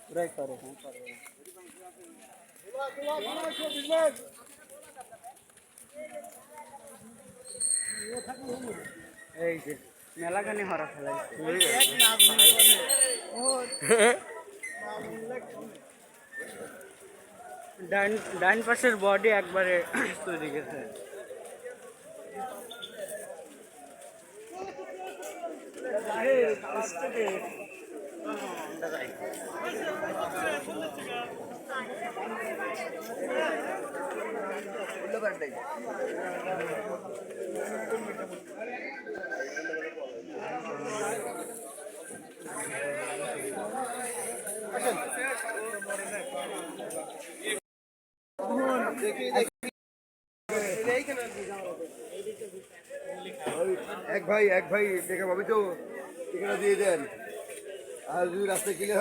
ওরাই করে এই যে মেলাখানি হরা খেলা ডাইন পাশের বডি একবারে তৈরি গেছে। এক ভাই দেখে ভাবি তো এখানে দিয়ে দেন আর যদি রাস্তায় গেলে